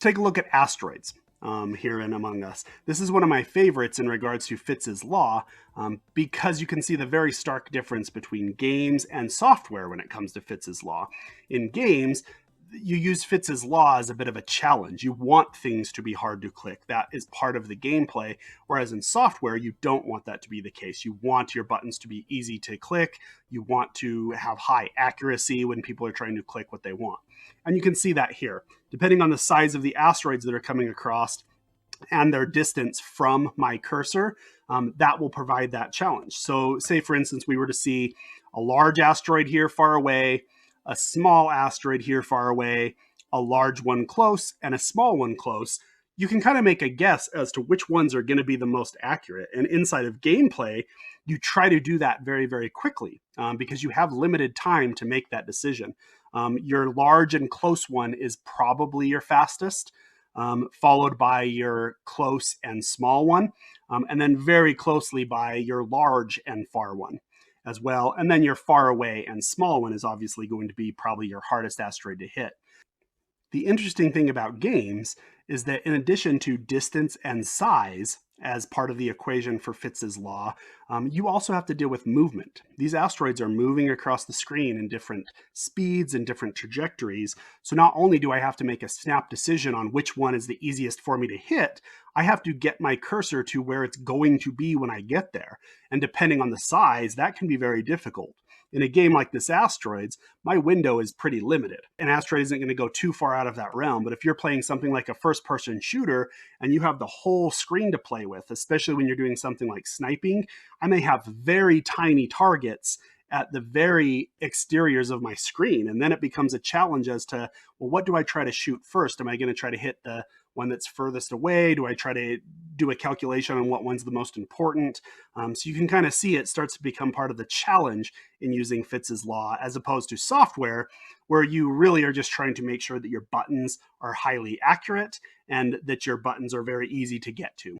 Take a look at asteroids here in Among Us. This is one of my favorites in regards to Fitts's law because you can see the very stark difference between games and software when it comes to Fitts's law. In games, you use Fitts's law as a bit of a challenge. You want things to be hard to click. That is part of the gameplay. Whereas in software, you don't want that to be the case. You want your buttons to be easy to click. You want to have high accuracy when people are trying to click what they want. And you can see that here. Depending on the size of the asteroids that are coming across and their distance from my cursor, that will provide that challenge. So say, for instance, we were to see a large asteroid here far away, a small asteroid here far away, a large one close, and a small one close. You can kind of make a guess as to which ones are going to be the most accurate. And inside of gameplay, you try to do that very, very quickly because you have limited time to make that decision. Your large and close one is probably your fastest, followed by your close and small one, and then very closely by your large and far one as well. And then your far away and small one is obviously going to be probably your hardest asteroid to hit. The interesting thing about games is that in addition to distance and size as part of the equation for Fitts's law, you also have to deal with movement. These asteroids are moving across the screen in different speeds and different trajectories. So not only do I have to make a snap decision on which one is the easiest for me to hit, I have to get my cursor to where it's going to be when I get there. And depending on the size, that can be very difficult. In a game like this Asteroids, my window is pretty limited. An asteroid isn't going to go too far out of that realm, but if you're playing something like a first-person shooter and you have the whole screen to play with, especially when you're doing something like sniping, I may have very tiny targets at the very exteriors of my screen. And then it becomes a challenge as to, well, what do I try to shoot first? Am I going to try to hit the one that's furthest away? Do I try to do a calculation on what one's the most important? So you can kind of see it starts to become part of the challenge in using Fitts's law, as opposed to software, where you really are just trying to make sure that your buttons are highly accurate and that your buttons are very easy to get to.